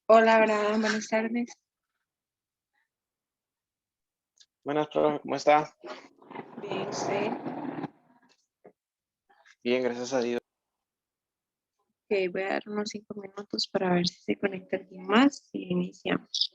Hola, Abraham, buenas tardes. Buenas, profe, ¿cómo está? Bien, usted. Bien, gracias a Dios. Ok, voy a dar unos 5 minutos para ver si se conecta alguien más y iniciamos.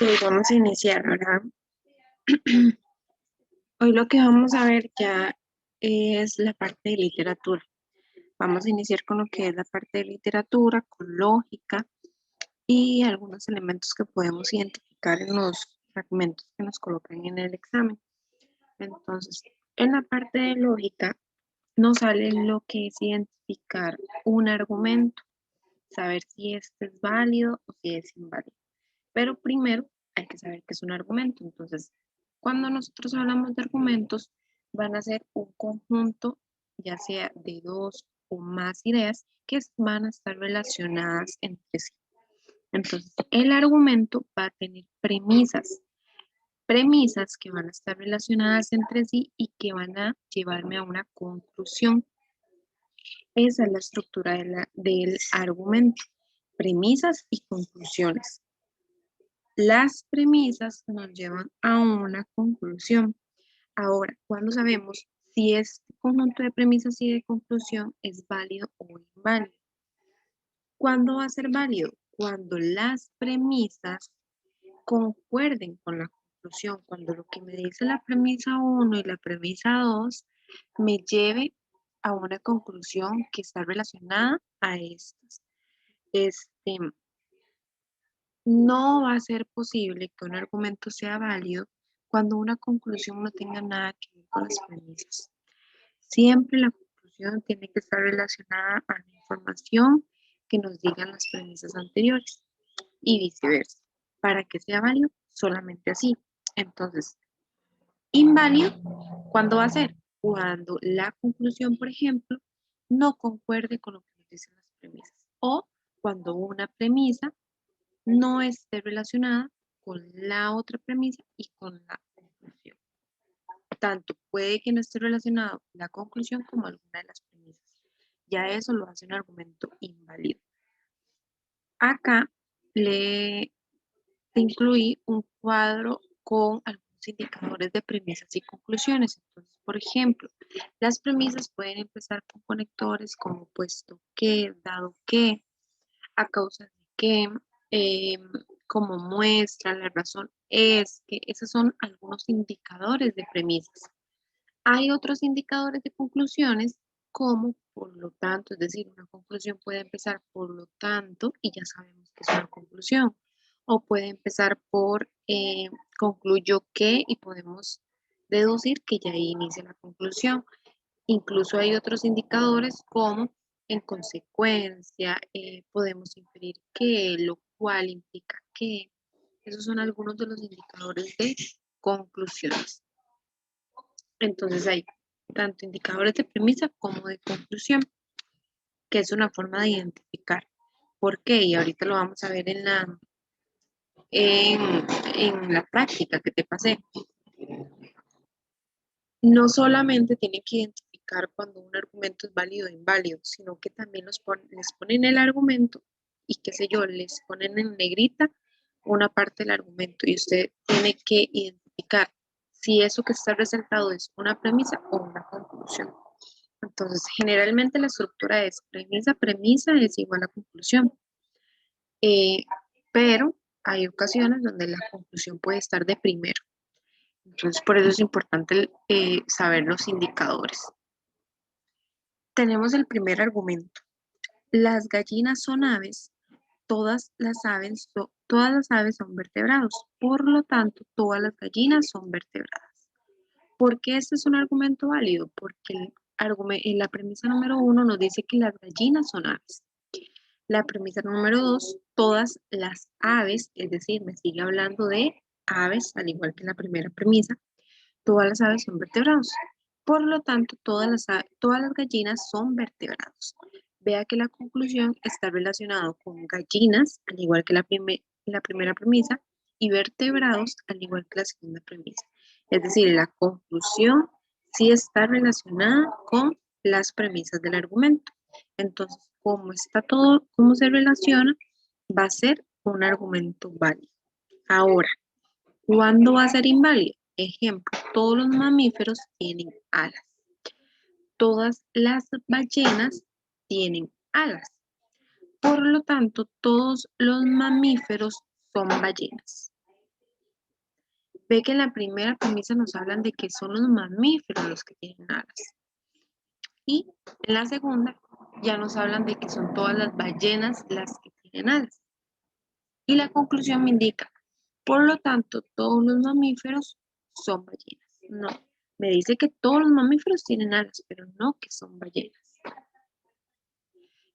Ok, vamos a iniciar, ¿verdad? Hoy lo que vamos a ver ya es la parte de literatura. Vamos a iniciar con lo que es la parte de literatura, con lógica y algunos elementos que podemos identificar en los fragmentos que nos colocan en el examen. Entonces, en la parte de lógica nos sale lo que es identificar un argumento, saber si este es válido o si es inválido. Pero primero hay que saber qué es un argumento. Entonces, cuando nosotros hablamos de argumentos, van a ser un conjunto, ya sea de dos o más ideas, que van a estar relacionadas entre sí. Entonces, el argumento va a tener premisas que van a estar relacionadas entre sí y que van a llevarme a una conclusión. Esa es la estructura del argumento, premisas y conclusiones. Las premisas nos llevan a una conclusión. Ahora, ¿cuándo sabemos si este conjunto de premisas y de conclusión es válido o inválido? ¿Cuándo va a ser válido? Cuando las premisas concuerden con la conclusión, cuando lo que me dice la premisa 1 y la premisa 2 me lleve a una conclusión que está relacionada a estas. No va a ser posible que un argumento sea válido cuando una conclusión no tenga nada que ver con las premisas. Siempre la conclusión tiene que estar relacionada a la información que nos digan las premisas anteriores y viceversa. Para que sea válido, solamente así. Entonces, inválido, ¿cuándo va a ser? Cuando la conclusión, por ejemplo, no concuerde con lo que nos dicen las premisas. O cuando una premisa no esté relacionada con la otra premisa y con la conclusión. Tanto puede que no esté relacionado la conclusión como alguna de las premisas. Ya eso lo hace un argumento inválido. Acá le incluí un cuadro con algunos indicadores de premisas y conclusiones. Entonces, por ejemplo, las premisas pueden empezar con conectores como puesto que, dado que, a causa de que, como muestra, la razón es que, esos son algunos indicadores de premisas. Hay otros indicadores de conclusiones como por lo tanto, es decir, una conclusión puede empezar por lo tanto y ya sabemos que es una conclusión. O puede empezar por concluyo que y podemos deducir que ya ahí inicia la conclusión. Incluso hay otros indicadores como en consecuencia, podemos inferir que, lo cual implica que. Esos son algunos de los indicadores de conclusiones. Entonces hay tanto indicadores de premisa como de conclusión, que es una forma de identificar. ¿Por qué? Y ahorita lo vamos a ver en la práctica que te pasé. No solamente tienen que identificar cuando un argumento es válido o inválido, sino que también les ponen el argumento y qué sé yo, les ponen en negrita una parte del argumento y usted tiene que identificar si eso que está resaltado es una premisa o una conclusión. Entonces, generalmente la estructura es premisa, premisa es igual a conclusión. Pero hay ocasiones donde la conclusión puede estar de primero. Entonces, por eso es importante saber los indicadores. Tenemos el primer argumento. Las gallinas son aves, todas las aves son vertebrados. Por lo tanto, todas las gallinas son vertebradas. ¿Por qué este es un argumento válido? Porque en la premisa número 1 nos dice que las gallinas son aves. La premisa número 2, todas las aves, es decir, me sigue hablando de aves, al igual que la primera premisa, todas las aves son vertebrados. Por lo tanto, todas las gallinas son vertebrados. Vea que la conclusión está relacionada con gallinas, al igual que la primera premisa, y vertebrados, al igual que la segunda premisa. Es decir, la conclusión sí está relacionada con las premisas del argumento. Entonces, como está todo, cómo se relaciona, va a ser un argumento válido. Ahora, ¿cuándo va a ser inválido? Ejemplo, todos los mamíferos tienen alas. Todas las ballenas tienen alas. Por lo tanto, todos los mamíferos son ballenas. Ve que en la primera premisa nos hablan de que son los mamíferos los que tienen alas. Y en la segunda ya nos hablan de que son todas las ballenas las que tienen alas. Y la conclusión me indica, por lo tanto, todos los mamíferos son ballenas. No, me dice que todos los mamíferos tienen alas, pero no que son ballenas.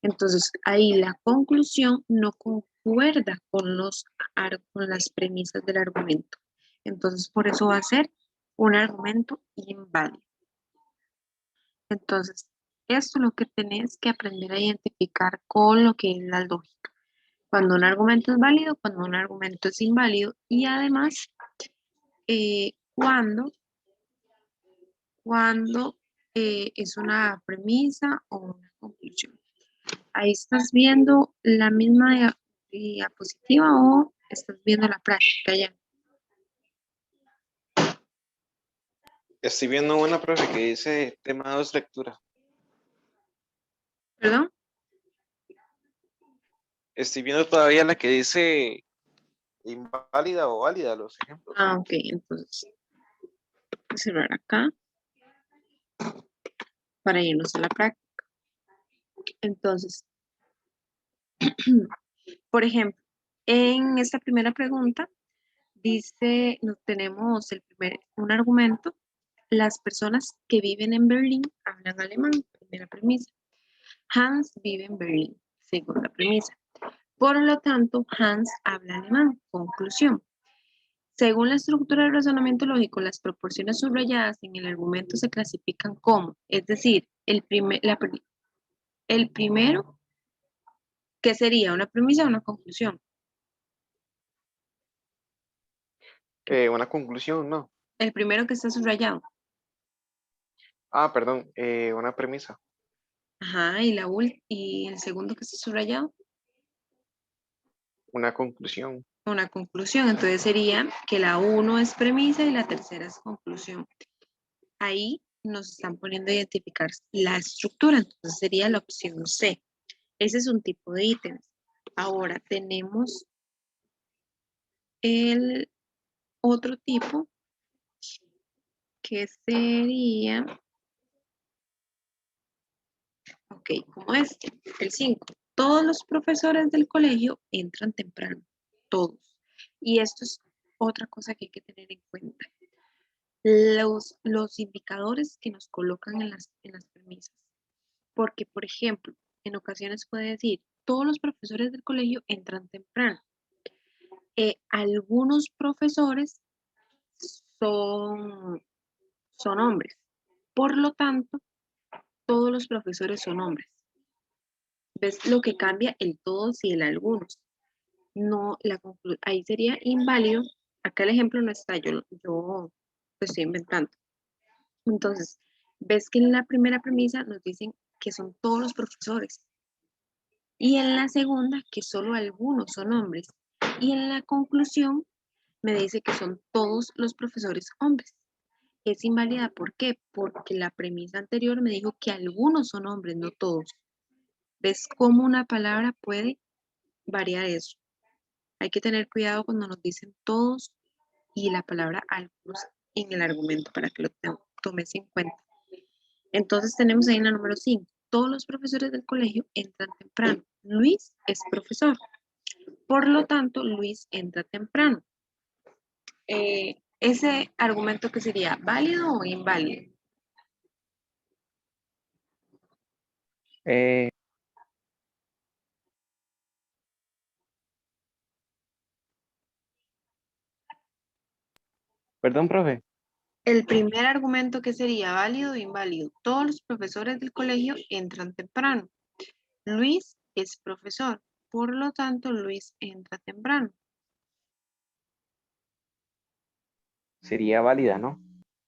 Entonces, ahí la conclusión no concuerda con las premisas del argumento. Entonces, por eso va a ser un argumento inválido. Entonces, esto es lo que tenés que aprender a identificar con lo que es la lógica. Cuando un argumento es válido, cuando un argumento es inválido y además cuando es una premisa o una conclusión. Ahí estás viendo la misma diapositiva o estás viendo la práctica ya. Estoy viendo una, profe, que dice tema 2, lectura. ¿Perdón? Estoy viendo todavía la que dice inválida o válida, los ejemplos. Ah, ok, entonces voy a cerrar acá para irnos a la práctica. Entonces, por ejemplo, en esta primera pregunta dice, tenemos un argumento, las personas que viven en Berlín hablan alemán, primera premisa. Hans vive en Berlín, segunda premisa. Por lo tanto, Hans habla alemán, conclusión. Según la estructura del razonamiento lógico, las proporciones subrayadas en el argumento se clasifican como, es decir, el primero, ¿qué sería? ¿Una premisa o una conclusión? Una conclusión, ¿no? El primero que está subrayado. Ah, perdón, una premisa. Ajá, y el segundo que está subrayado. Una conclusión. Una conclusión. Entonces sería que la 1 es premisa y la tercera es conclusión. Ahí nos están poniendo a identificar la estructura. Entonces sería la opción C. Ese es un tipo de ítems. Ahora tenemos el otro tipo que sería, ok, como este, el 5. Todos los profesores del colegio entran temprano, todos. Y esto es otra cosa que hay que tener en cuenta. Los indicadores que nos colocan en las premisas. Porque, por ejemplo, en ocasiones puede decir, todos los profesores del colegio entran temprano. Algunos profesores son hombres. Por lo tanto, todos los profesores son hombres. ¿Ves lo que cambia el todos y el algunos? No, ahí sería inválido. Acá el ejemplo no está, yo lo estoy inventando. Entonces, ves que en la primera premisa nos dicen que son todos los profesores. Y en la segunda, que solo algunos son hombres. Y en la conclusión, me dice que son todos los profesores hombres. Es inválida, ¿por qué? Porque la premisa anterior me dijo que algunos son hombres, no todos. ¿Ves cómo una palabra puede variar eso? Hay que tener cuidado cuando nos dicen todos y la palabra algunos en el argumento para que lo tomes en cuenta. Entonces tenemos ahí en la número 5. Todos los profesores del colegio entran temprano. Luis es profesor. Por lo tanto, Luis entra temprano. Ese argumento que sería válido o inválido. Eh, Perdón, profe. El primer argumento que sería válido o inválido. Todos los profesores del colegio entran temprano. Luis es profesor. Por lo tanto, Luis entra temprano. Sería válida, ¿no?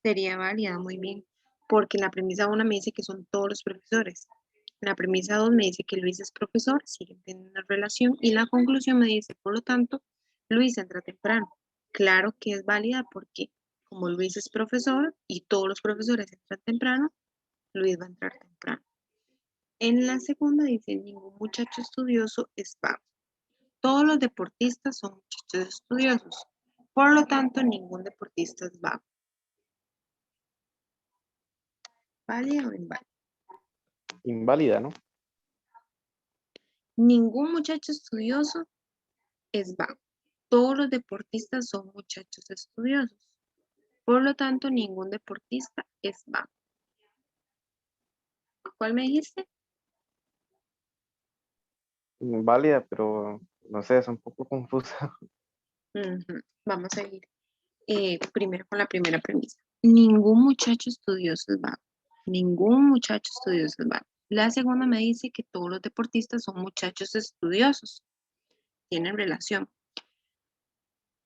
Sería válida, muy bien. Porque en la premisa 1 me dice que son todos los profesores. En la premisa 2 me dice que Luis es profesor, siguen teniendo una relación. Y la conclusión me dice, por lo tanto, Luis entra temprano. Claro que es válida porque como Luis es profesor y todos los profesores entran temprano, Luis va a entrar temprano. En la segunda dice, ningún muchacho estudioso es vago. Todos los deportistas son muchachos estudiosos. Por lo tanto, ningún deportista es vago. ¿Válido o inválido? Inválida, ¿no? Ningún muchacho estudioso es vago. Todos los deportistas son muchachos estudiosos. Por lo tanto, ningún deportista es vago. ¿Cuál me dijiste? Inválida, pero no sé, es un poco confusa. Ujú. Vamos a ir primero con la primera premisa. Ningún muchacho estudioso es vago. Ningún muchacho estudioso es vago. La segunda me dice que todos los deportistas son muchachos estudiosos. Tienen relación.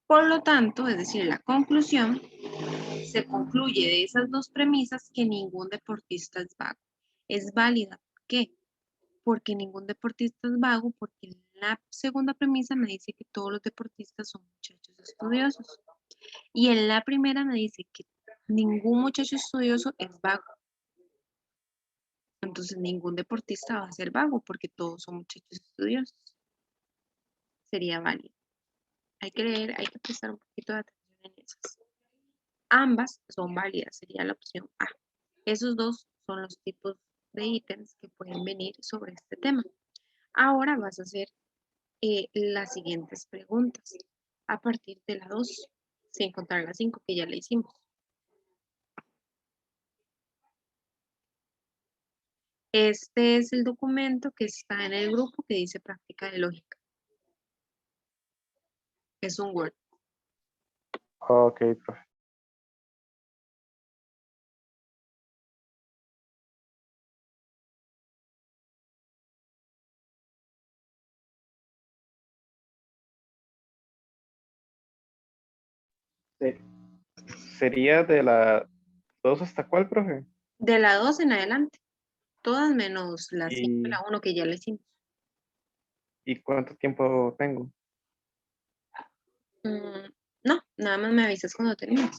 Por lo tanto, es decir, la conclusión se concluye de esas dos premisas que ningún deportista es vago. Es válida. ¿Por qué? Porque ningún deportista es vago, porque la segunda premisa me dice que todos los deportistas son muchachos estudiosos. Y en la primera me dice que ningún muchacho estudioso es vago. Entonces ningún deportista va a ser vago porque todos son muchachos estudiosos. Sería válido. Hay que leer, hay que prestar un poquito de atención en esas. Ambas son válidas, sería la opción A. Esos dos son los tipos de ítems que pueden venir sobre este tema. Ahora vas a hacer las siguientes preguntas a partir de la 2, sin contar la 5 que ya le hicimos. Este es el documento que está en el grupo que dice práctica de lógica. Es un Word. Ok, profe. Se- ¿Sería de la 2 hasta cuál, profe? De la 2 en adelante. Todas menos la 5 y ¿Y, la 1 que ya le hicimos. y cuánto tiempo tengo? No, nada más me avisas cuando termines.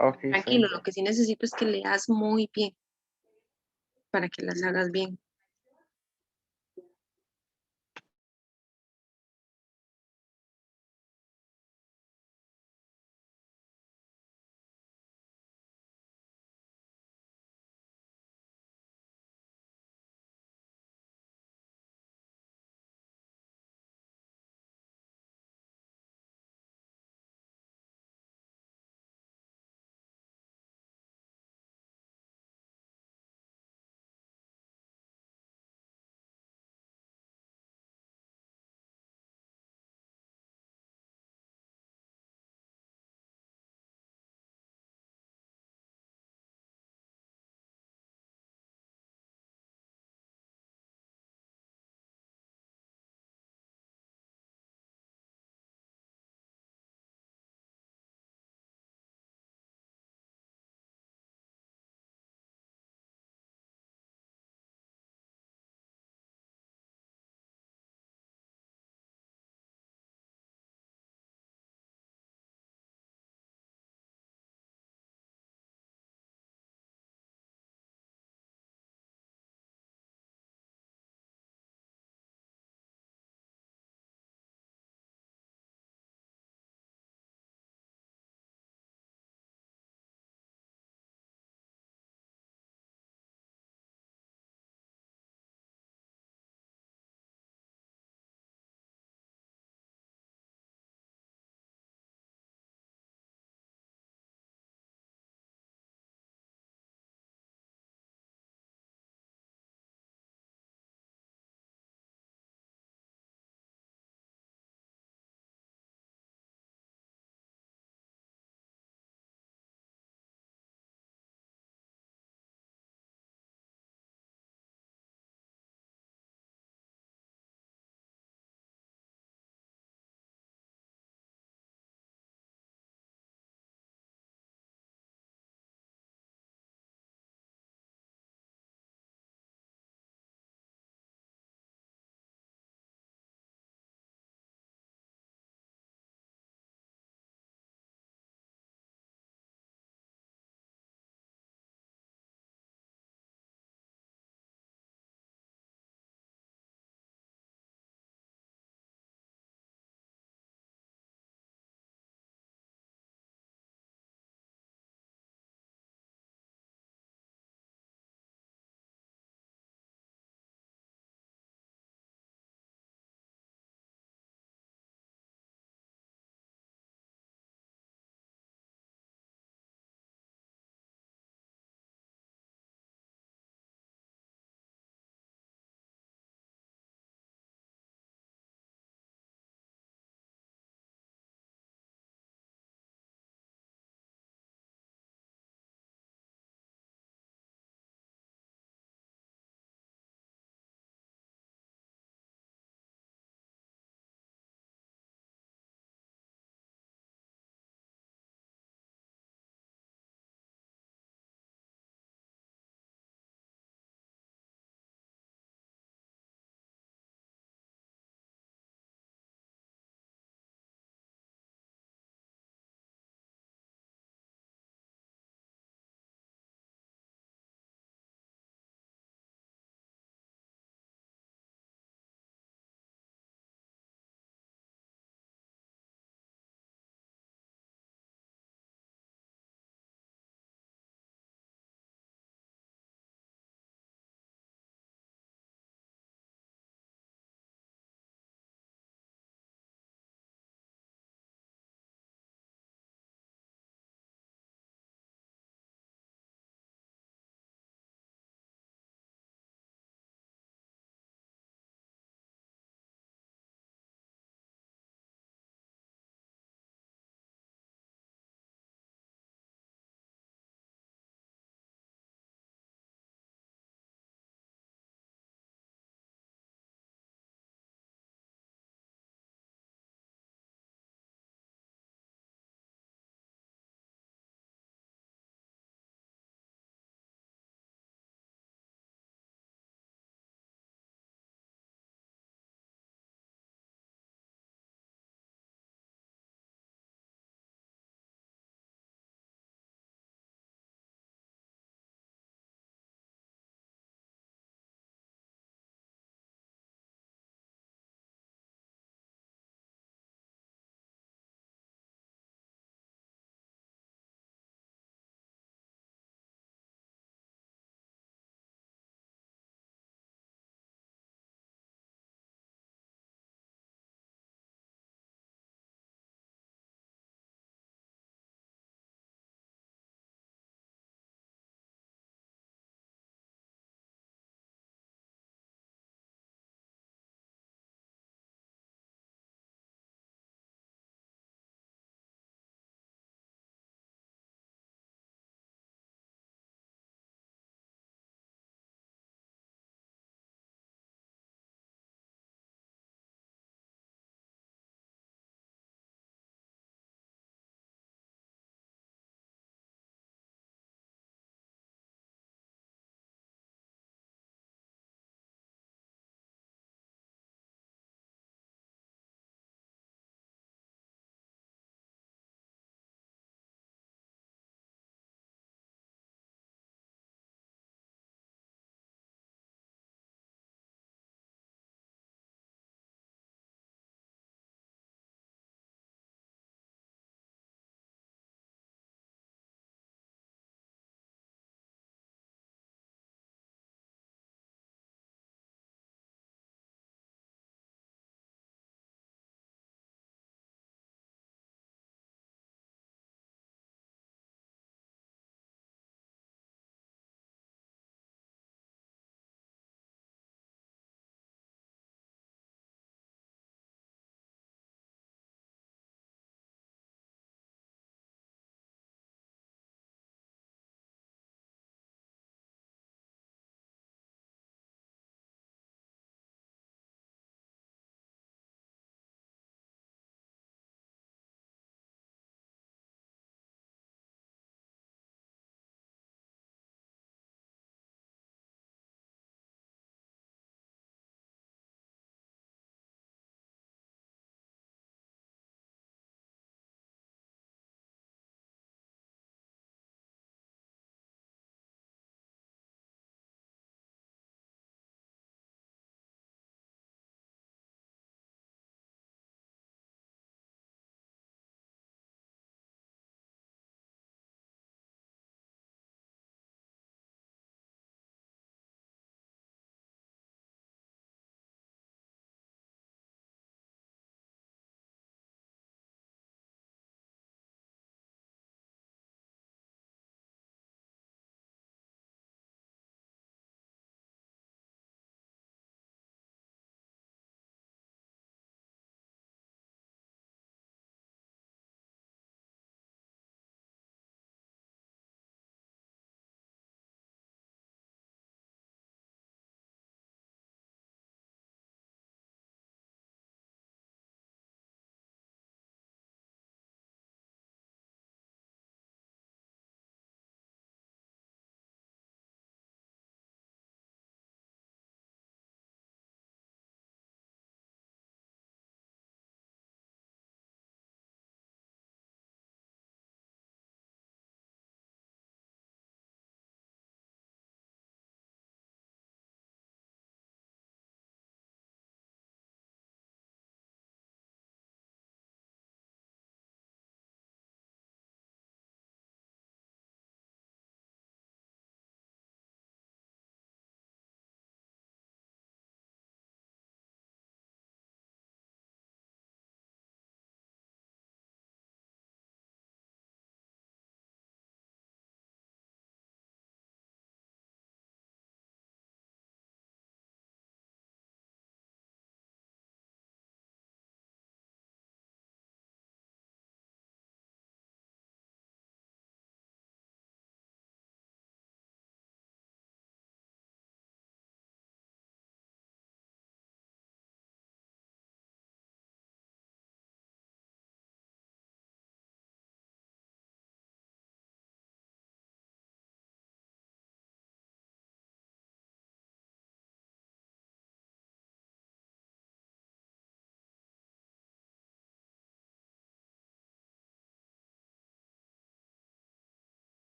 Ok, está Tranquilo, bien. lo que sí necesito es que leas muy bien para que las hagas bien.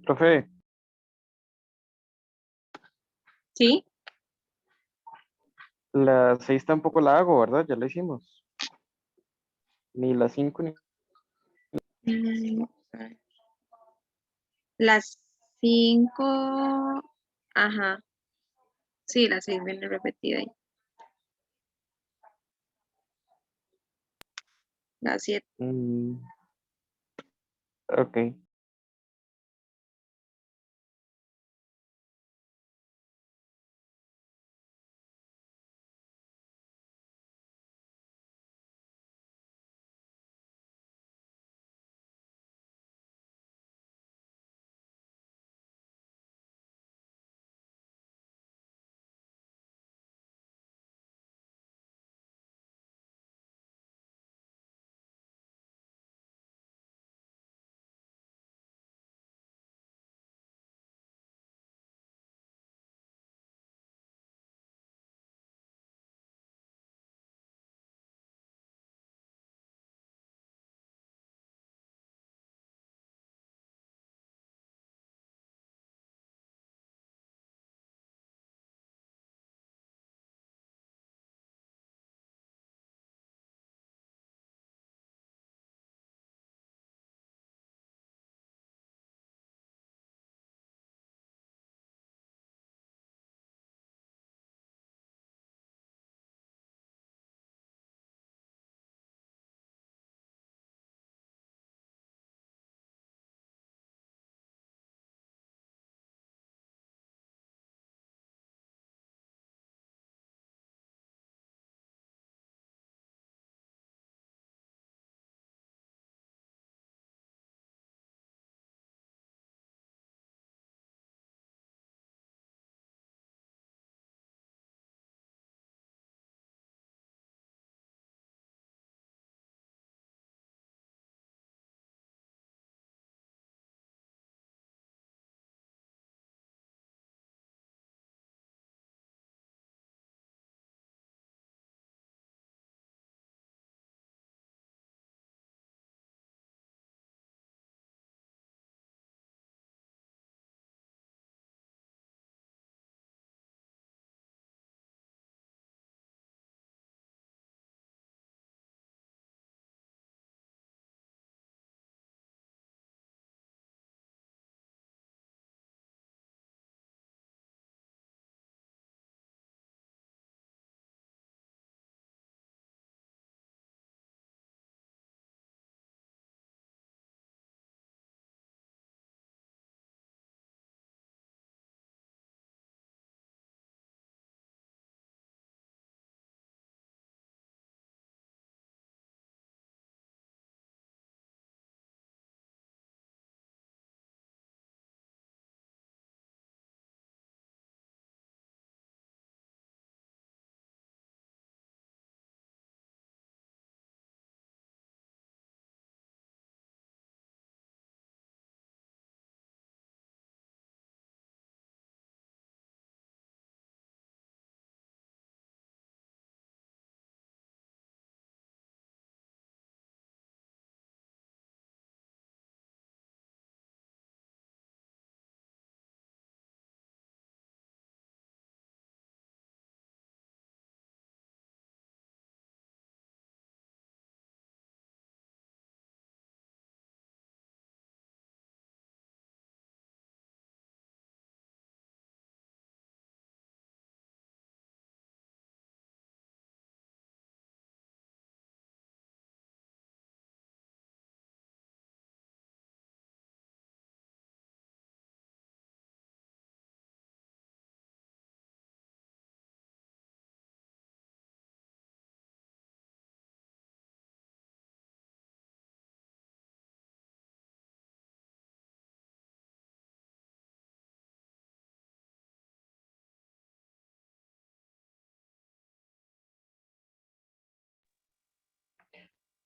Profe, ¿Sí? la 6 tampoco la hago, ¿verdad? Ya la hicimos. Ni la 5 ni... Mm, Las 5, ajá, sí, las 6 viene repetida ahí. Las 7. Mm, ok.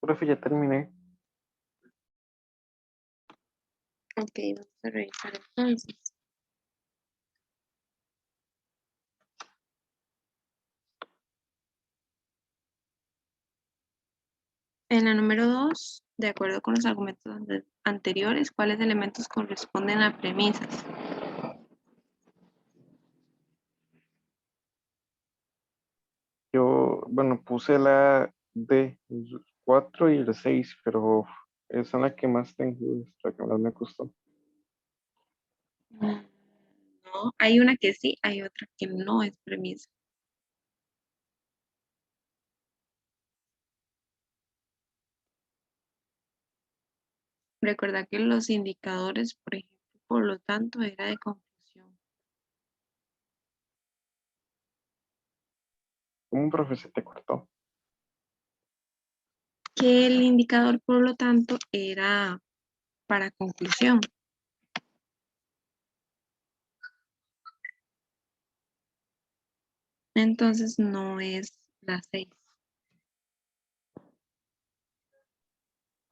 Profe, ya terminé. Ok, vamos a revisar entonces. En la número 2 De acuerdo con los argumentos anteriores, ¿cuáles elementos corresponden a premisas? Yo, bueno, puse la D, el 4 y el 6, pero esa es la que más tengo, es la que más me costó. No, hay una que sí, hay otra que no es premisa. Recuerda que los indicadores, por ejemplo, por lo tanto, era de conclusión. ¿Cómo, profe, se te cortó? Que el indicador, por lo tanto, era para conclusión. Entonces no es la 6.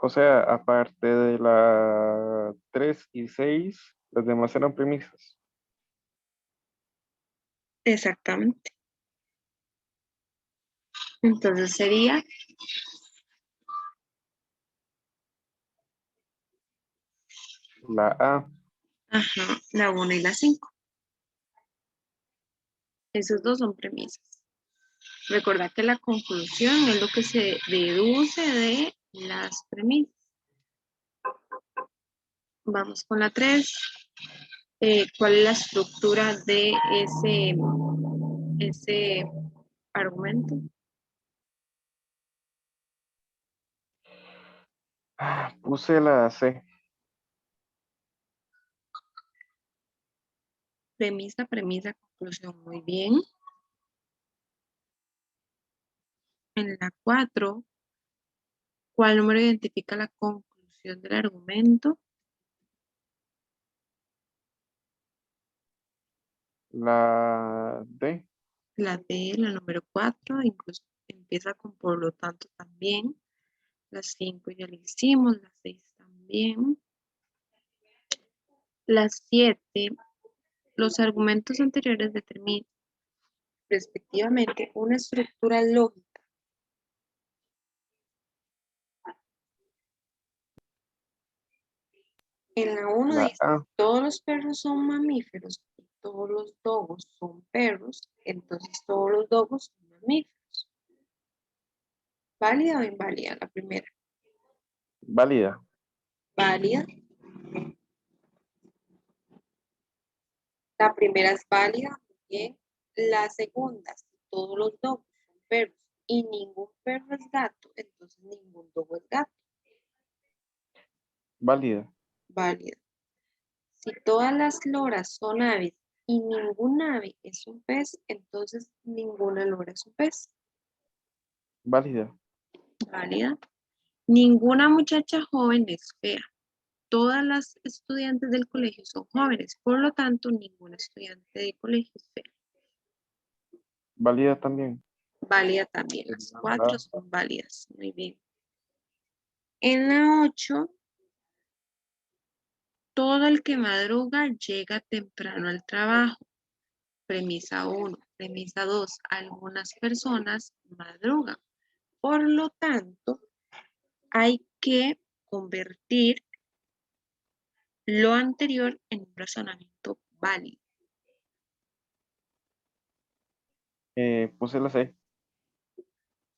O sea, aparte de la 3 y 6, las demás eran premisas. Exactamente. Entonces sería La A, la 1 y la 5. Esos dos son premisas. Recuerda que la conclusión es lo que se deduce de las premisas. Vamos con la 3. ¿Cuál es la estructura de ese argumento? puse la C. Premisa, premisa, conclusión. Muy bien. En la 4, ¿cuál número identifica la conclusión del argumento? La D, La D, la número 4, incluso empieza con por lo tanto también. La 5 ya la hicimos, la 6 también. La 7, los argumentos anteriores determinan respectivamente una estructura lógica. En la 1 la dice, A, todos los perros son mamíferos y todos los dogos son perros, entonces todos los dogos son mamíferos. ¿Válida o inválida la primera? válida. Válida. La primera es válida, muy bien. La segunda, si todos los dogos son perros y ningún perro es gato, entonces ningún dogo es gato. Válida. Válida. Si todas las loras son aves y ningún ave es un pez, entonces ninguna lora es un pez. Válida. Válida. Ninguna muchacha joven es fea. Todas las estudiantes del colegio son jóvenes, por lo tanto, ningún estudiante de colegio es fea. Válida también. Válida también, las La 4 A, son válidas. Muy bien. En la 8, todo el que madruga llega temprano al trabajo. Premisa 1. Premisa 2. Algunas personas madrugan. Por lo tanto, hay que convertir lo anterior en un razonamiento válido. puse la C.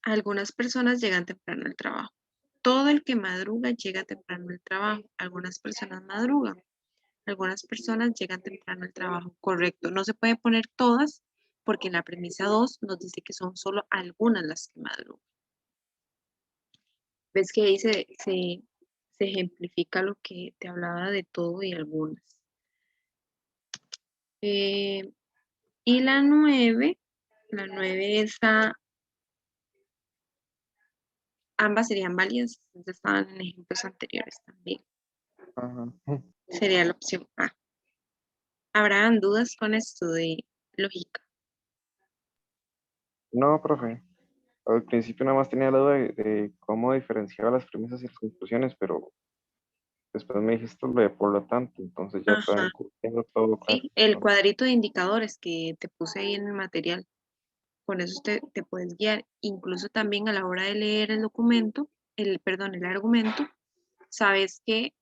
Algunas personas llegan temprano al trabajo. Todo el que madruga llega temprano al trabajo. Algunas personas madrugan. Algunas personas llegan temprano al trabajo. Correcto. No se puede poner todas porque en la premisa 2 nos dice que son solo algunas las que madrugan. ¿Ves que ahí se ejemplifica lo que te hablaba de todo y algunas? Y la 9 esa, ambas serían válidas, estaban en ejemplos anteriores también. Ajá. Sería la opción A. ¿Habrán dudas con esto de lógica? No, profe. Al principio nada más tenía la duda de cómo diferenciaba las premisas y las conclusiones, pero después me dijiste lo de por lo tanto, entonces ya Ajá, tengo todo claro. sí, el cuadrito de indicadores que te puse ahí en el material, con eso te puedes guiar, incluso también a la hora de leer el documento, perdón, el argumento, sabes que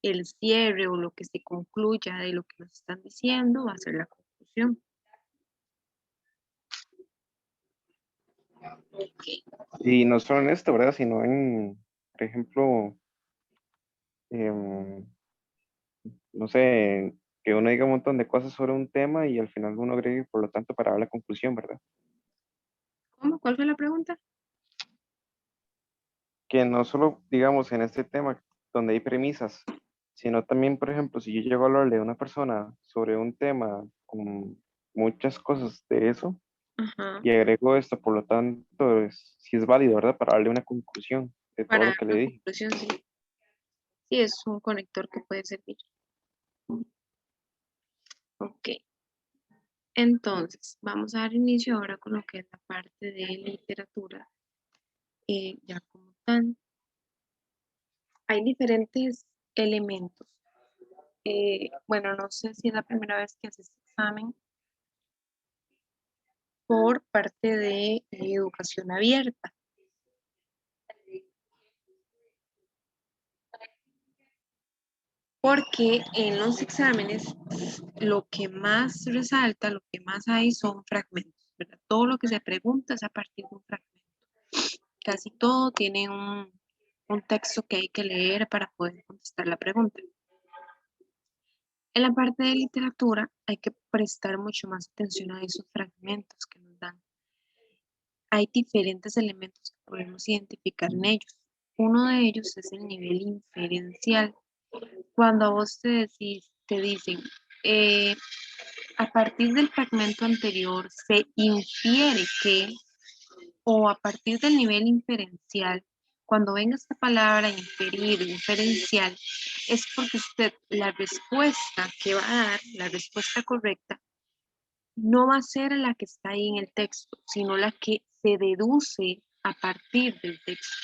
el cierre o lo que se concluya de lo que nos están diciendo va a ser la conclusión. Ok. Y no solo en esto, ¿verdad? Sino en, por ejemplo, em, no sé, que uno diga un montón de cosas sobre un tema y al final uno agregue, por lo tanto, para dar la conclusión, ¿verdad? ¿Cómo? ¿Cuál fue la pregunta? Que no solo, digamos, en este tema donde hay premisas, sino también, por ejemplo, si yo llego a hablarle a una persona sobre un tema con muchas cosas de eso Ajá. y agrego esto, por lo tanto, si es válido, ¿verdad? Para darle una conclusión de todo Para lo dar que le una dije. conclusión, sí. Sí, es un conector que puede servir. Ok. Entonces, vamos a dar inicio ahora con lo que es la parte de literatura, ya como tal. Hay diferentes elementos. Bueno, no sé si es la primera vez que haces examen por parte de educación abierta, porque en los exámenes lo que más resalta, lo que más hay son fragmentos, ¿verdad? Todo lo que se pregunta es a partir de un fragmento. Casi todo tiene un texto que hay que leer para poder contestar la pregunta. En la parte de literatura hay que prestar mucho más atención a esos fragmentos que nos dan. Hay diferentes elementos que podemos identificar en ellos. Uno de ellos es el nivel inferencial. Cuando a vos te dicen, eh, a partir del fragmento anterior se infiere que, o a partir del nivel inferencial, cuando venga esta palabra inferir, inferencial, es porque usted la respuesta que va a dar, la respuesta correcta, no va a ser la que está ahí en el texto, sino la que se deduce a partir del texto.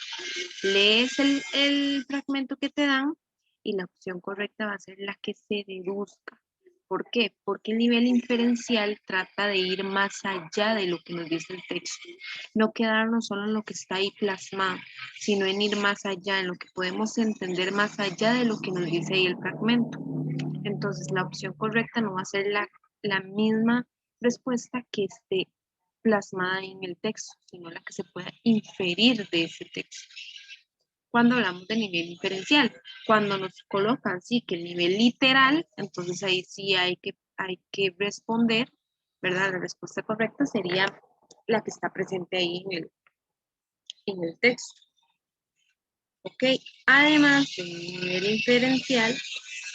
Lees el fragmento que te dan y la opción correcta va a ser la que se deduzca. ¿Por qué? Porque el nivel inferencial trata de ir más allá de lo que nos dice el texto. No quedarnos solo en lo que está ahí plasmado, sino en ir más allá, en lo que podemos entender más allá de lo que nos dice ahí el fragmento. Entonces, la opción correcta no va a ser la misma respuesta que esté plasmada en el texto, sino la que se pueda inferir de ese texto. Cuando hablamos de nivel inferencial, cuando nos colocan, sí, que el nivel literal, entonces ahí sí hay que responder, ¿verdad? La respuesta correcta sería la que está presente ahí en el texto. ¿Ok? Además del nivel inferencial,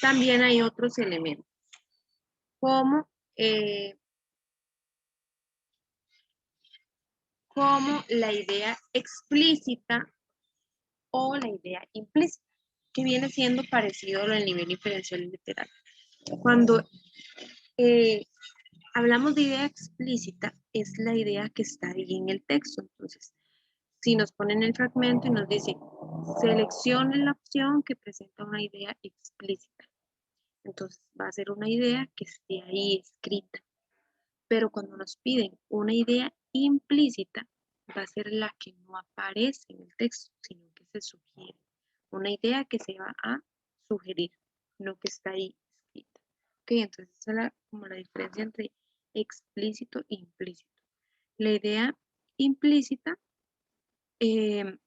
también hay otros elementos, como, eh, como la idea explícita o la idea implícita, que viene siendo parecido al nivel inferencial y literal. Cuando eh, hablamos de idea explícita, es la idea que está ahí en el texto. Entonces, si nos ponen el fragmento y nos dice, seleccione la opción que presenta una idea explícita. Entonces, va a ser una idea que esté ahí escrita. Pero cuando nos piden una idea implícita, va a ser la que no aparece en el texto, sino que se sugiere. Una idea que se va a sugerir, no que está ahí escrita. Ok, entonces esa es como la diferencia entre explícito e implícito. La idea implícita eh,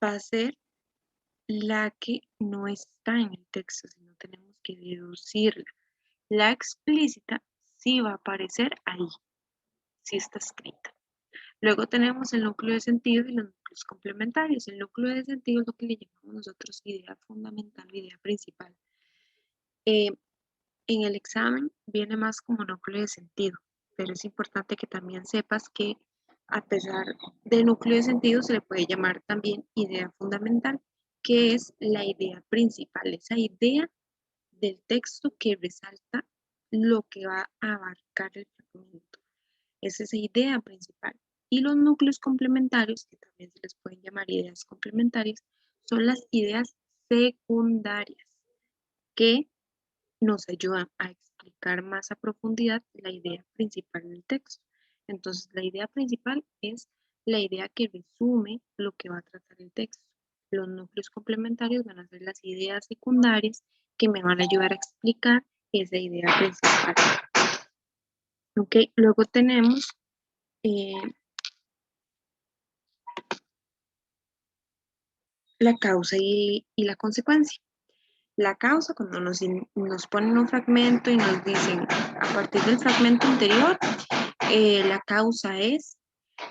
va a ser la que no está en el texto, sino tenemos que deducirla. La explícita sí va a aparecer ahí, sí está escrita. Luego tenemos el núcleo de sentido y los núcleos complementarios. El núcleo de sentido es lo que le llamamos nosotros idea fundamental, idea principal. Eh, en el examen viene más como núcleo de sentido, pero es importante que también sepas que a pesar de núcleo de sentido se le puede llamar también idea fundamental, que es la idea principal, esa idea del texto que resalta lo que va a abarcar el fragmento. Es esa idea principal. Y los núcleos complementarios, que también se les pueden llamar ideas complementarias, son las ideas secundarias que nos ayudan a explicar más a profundidad la idea principal del texto. Entonces, la idea principal es la idea que resume lo que va a tratar el texto. Los núcleos complementarios van a ser las ideas secundarias que me van a ayudar a explicar esa idea principal. Ok, luego tenemos la causa y la consecuencia. La causa, cuando nos ponen un fragmento y nos dicen, a partir del fragmento anterior, la causa es,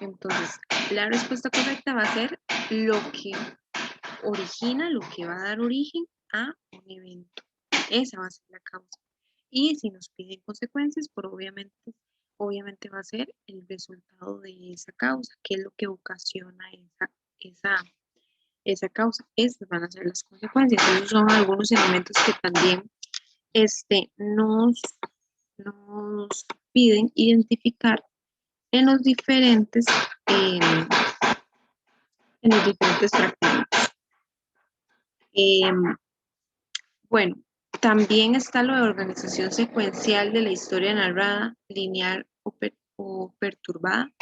entonces, la respuesta correcta va a ser lo que origina, lo que va a dar origen a un evento. Esa va a ser la causa. Y si nos piden consecuencias, pues obviamente va a ser el resultado de esa causa, que es lo que ocasiona esa causa. Estas van a ser las consecuencias. Esos son algunos elementos que también nos piden identificar en los diferentes, en los diferentes fragmentos. Bueno, también está lo de organización secuencial de la historia narrada, lineal o perturbada.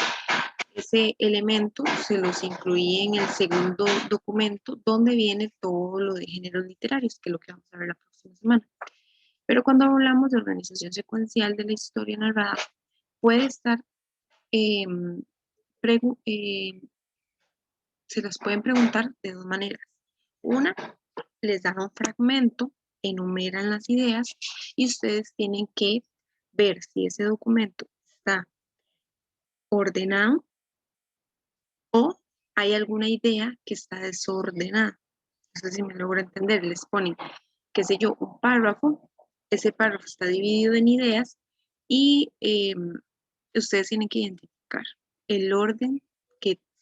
Ese elemento se los incluí en el segundo documento donde viene todo lo de géneros literarios, que es lo que vamos a ver la próxima semana. Pero cuando hablamos de organización secuencial de la historia narrada, puede estar, eh, se las pueden preguntar de dos maneras. Una, les dan un fragmento, enumeran las ideas y ustedes tienen que ver si ese documento está ordenado o hay alguna idea que está desordenada. No sé si me logro entender. Les ponen, qué sé yo, un párrafo. Ese párrafo está dividido en ideas y ustedes tienen que identificar el orden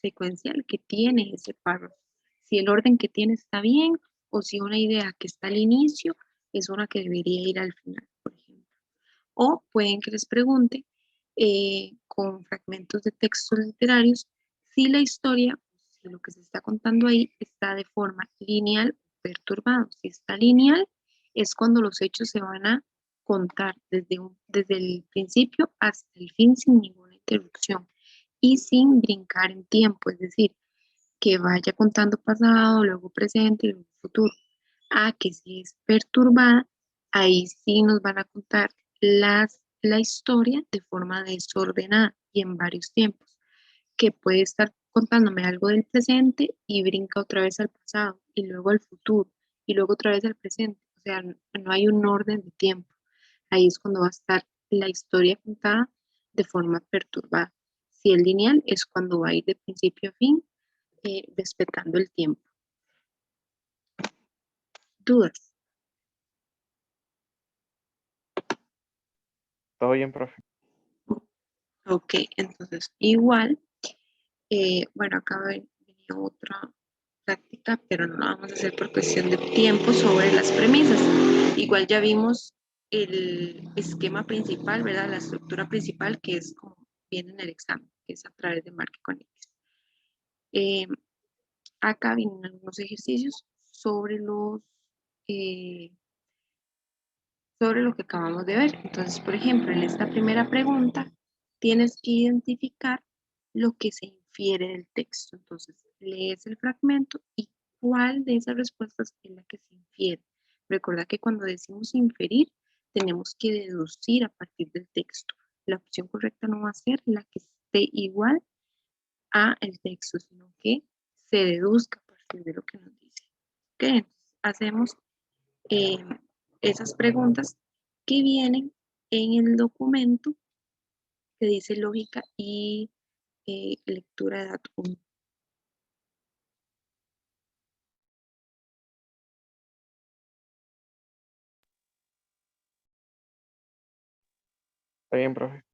secuencial que tiene ese párrafo. Si el orden que tiene está bien o si una idea que está al inicio es una que debería ir al final, por ejemplo. O pueden que les pregunte con fragmentos de textos literarios si la historia, si lo que se está contando ahí está de forma lineal o perturbado. Si está lineal, es cuando los hechos se van a contar desde el principio hasta el fin sin ninguna interrupción y sin brincar en tiempo, es decir, que vaya contando pasado, luego presente y luego futuro. A que si es perturbada, ahí sí nos van a contar la historia de forma desordenada y en varios tiempos, que puede estar contándome algo del presente y brinca otra vez al pasado y luego al futuro y luego otra vez al presente. O sea, no hay un orden de tiempo. Ahí es cuando va a estar la historia contada de forma perturbada. Si es lineal, es cuando va a ir de principio a fin, respetando el tiempo. ¿Dudas? Todo bien, profe. Ok, entonces igual, bueno, acá venía otra práctica, pero no la vamos a hacer por cuestión de tiempo sobre las premisas. Igual ya vimos el esquema principal, ¿verdad? La estructura principal que es como viene en el examen, que es a través de marque con X. Acá vienen algunos ejercicios eh, sobre lo que acabamos de ver. Entonces, por ejemplo, en esta primera pregunta, tienes que identificar lo que se infiere del texto. Entonces, lees el fragmento y cuál de esas respuestas es la que se infiere. Recuerda que cuando decimos inferir, tenemos que deducir a partir del texto. La opción correcta no va a ser la que esté igual a el texto, sino que se deduzca a partir de lo que nos dice. ¿Ok? Entonces, hacemos eh, esas preguntas que vienen en el documento que dice lógica y lectura de datos. Está bien, profe.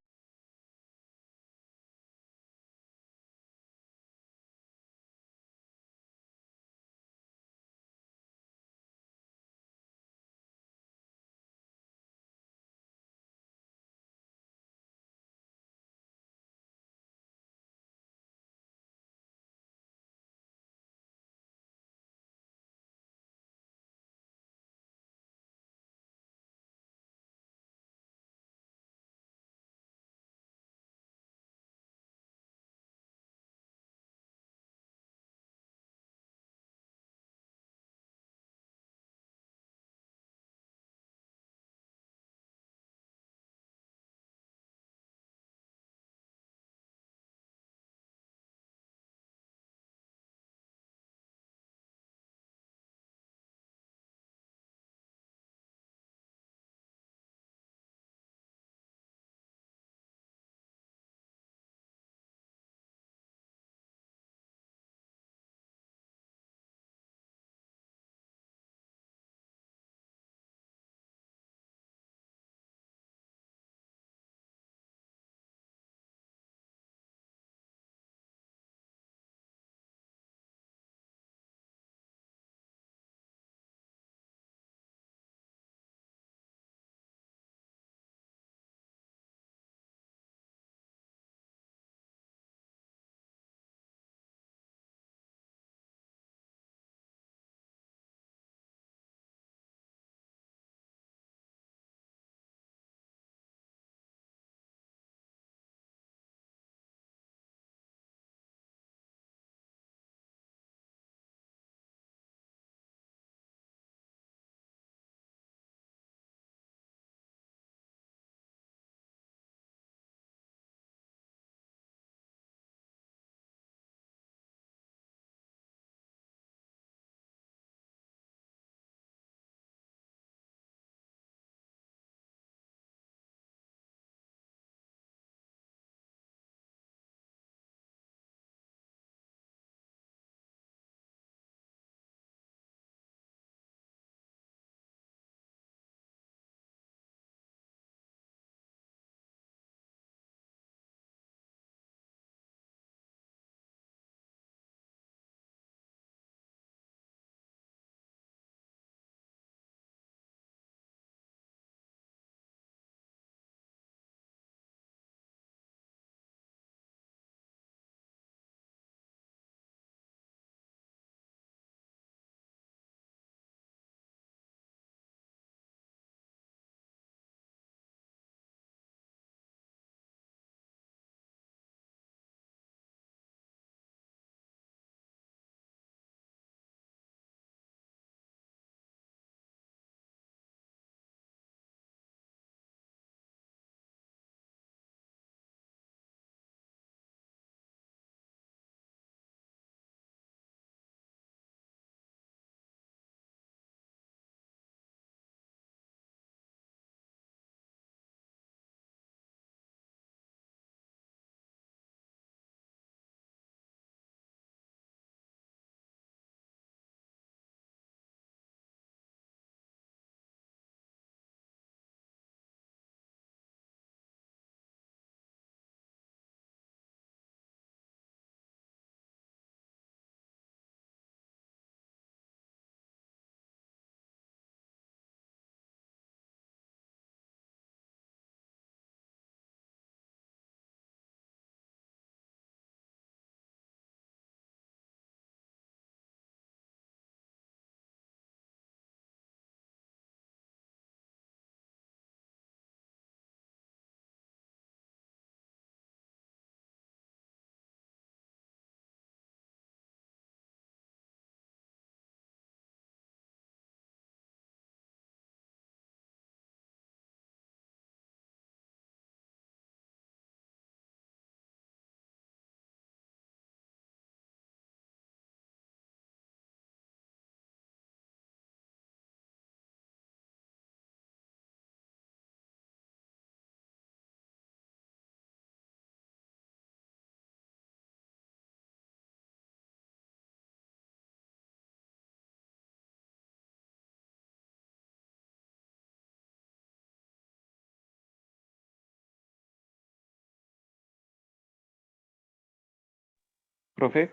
Profe,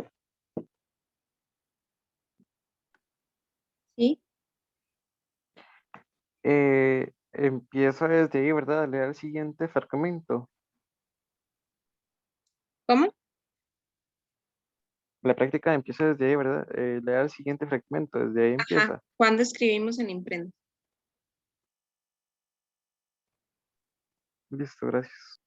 ¿Sí? empieza desde ahí, ¿verdad? Lea el siguiente fragmento. ¿Cómo? La práctica empieza desde ahí, ¿verdad? Lea el siguiente fragmento, desde ahí Ajá. empieza. ¿Cuándo escribimos en imprenta? Listo, gracias.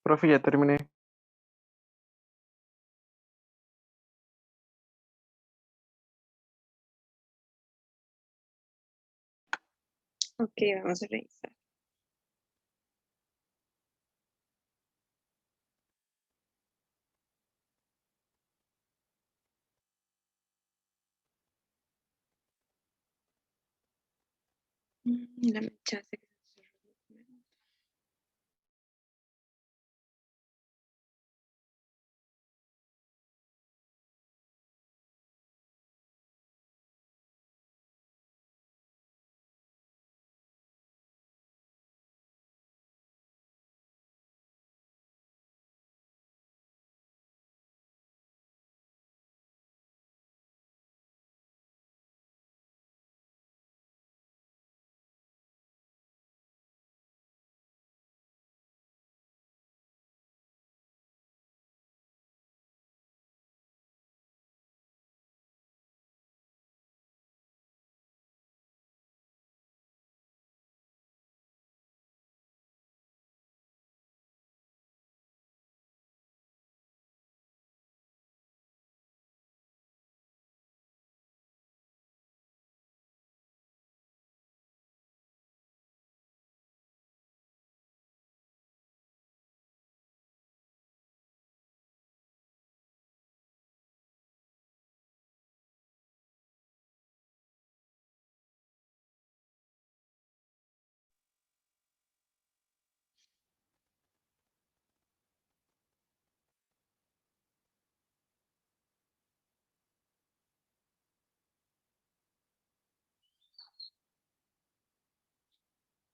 Profe, ya terminé. Ok, vamos a revisar. Dame chance que se cierre el documento.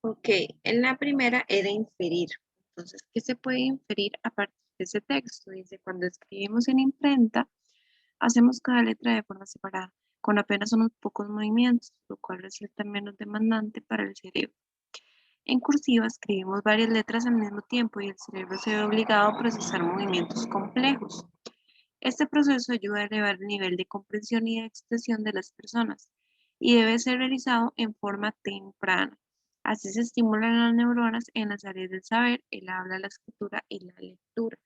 Ok, en la primera era inferir. Entonces, ¿qué se puede inferir a partir de ese texto? Dice, cuando escribimos en imprenta, hacemos cada letra de forma separada, con apenas unos pocos movimientos, lo cual resulta menos demandante para el cerebro. En cursiva escribimos varias letras al mismo tiempo y el cerebro se ve obligado a procesar movimientos complejos. Este proceso ayuda a elevar el nivel de comprensión y de expresión de las personas y debe ser realizado en forma temprana. Así se estimulan las neuronas en las áreas del saber, el habla, la escritura y la lectura.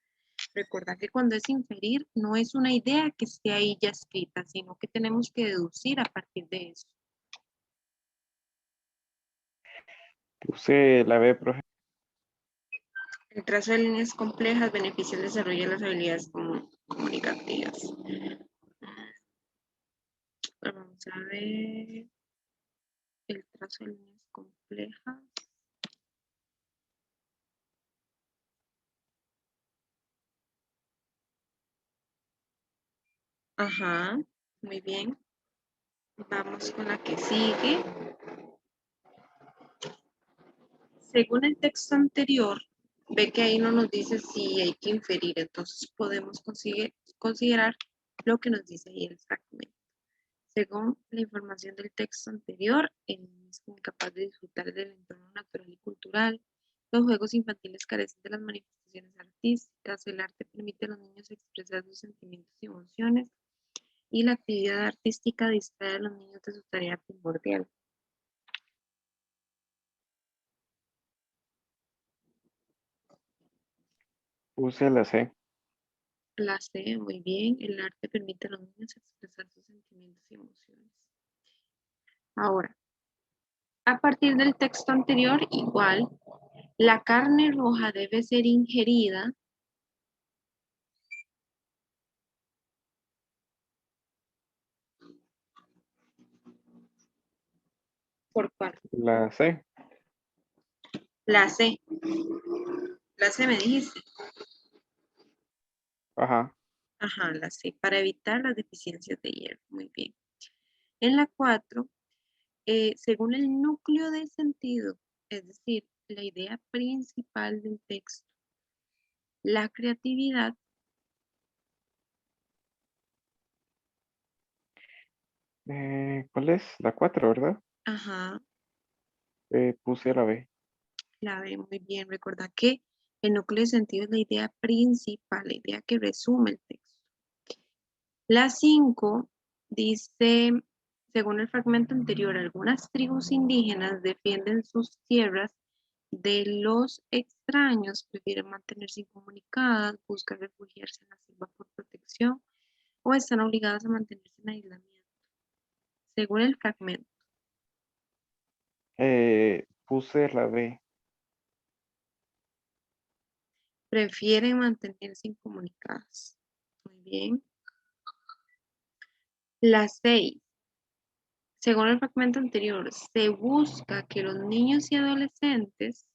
Recuerda que cuando es inferir, no es una idea que esté ahí ya escrita, sino que tenemos que deducir a partir de eso. Puse la B, profe. El trazo de líneas complejas beneficia el desarrollo de las habilidades comunicativas. Vamos a ver el trazo de líneas complejas. Ajá, muy bien. Vamos con la que sigue. Según el texto anterior, ve que ahí no nos dice si hay que inferir, entonces podemos considerar lo que nos dice ahí el fragmento. Según la información del texto anterior, el niño es incapaz de disfrutar del entorno natural y cultural. Los juegos infantiles carecen de las manifestaciones artísticas. El arte permite a los niños expresar sus sentimientos y emociones. Y la actividad artística distrae a los niños de su tarea primordial. Puse la C. La C, muy bien. El arte permite a los niños expresar sus sentimientos y emociones. Ahora, a partir del texto anterior, igual, la carne roja debe ser ingerida por parte. La C. La C. La C me dijiste. Ajá. Ajá, la C. Para evitar las deficiencias de hierro. Muy bien. En la 4, según el núcleo de sentido, es decir, la idea principal del texto, la creatividad. ¿Cuál es? La 4, ¿verdad? Ajá, Puse la B. la ve muy bien. Recuerda que el núcleo de sentido es la idea principal, la idea que resume el texto. La 5 dice, según el fragmento anterior, algunas tribus indígenas defienden sus tierras de los extraños prefieren mantenerse incomunicadas, buscan refugiarse en la selva por protección o están obligadas a mantenerse en aislamiento. Según el fragmento, Puse la B. prefieren mantenerse incomunicadas. Muy bien. La 6. Según el fragmento anterior, se busca que los niños y adolescentes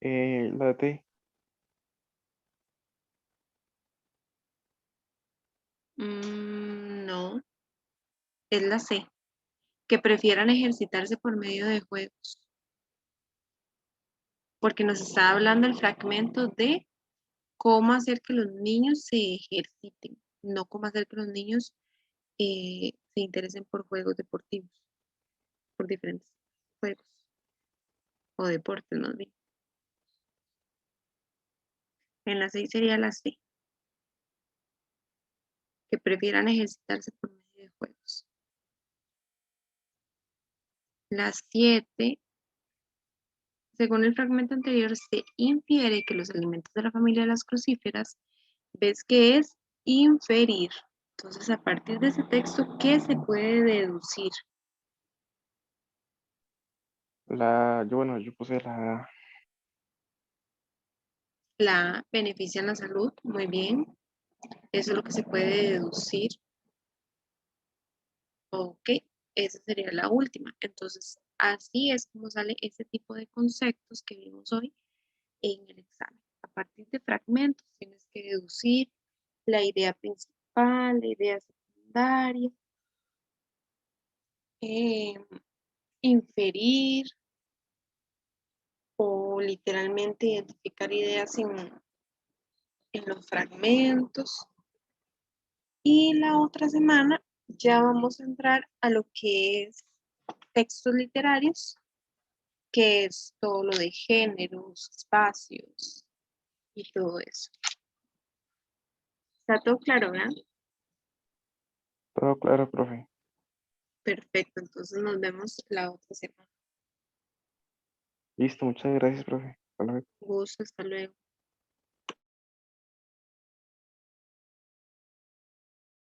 La D. no, es la C, que prefieran ejercitarse por medio de juegos, porque nos está hablando el fragmento de cómo hacer que los niños se ejerciten, no cómo hacer que los niños se interesen por juegos deportivos, por diferentes juegos o deportes, más bien. En la 6 sería la C, que prefieran ejercitarse por medio de juegos. La 7, según el fragmento anterior, se infiere que los alimentos de la familia de las crucíferas, ves que es inferir. Entonces, a partir de ese texto, ¿qué se puede deducir? Yo puse la A. La benefician la salud, muy bien. Eso es lo que se puede deducir. Ok, esa sería la última. Entonces, así es como sale ese tipo de conceptos que vimos hoy en el examen. A partir de fragmentos tienes que deducir la idea principal, la idea secundaria, eh, inferir o literalmente identificar ideas en los fragmentos. Y la otra semana ya vamos a entrar a lo que es textos literarios, que es todo lo de géneros, espacios y todo eso. ¿Está todo claro, verdad? Todo claro, profe. Perfecto, entonces nos vemos la otra semana. Listo, muchas gracias, profe. Hasta luego. Gusto, hasta luego.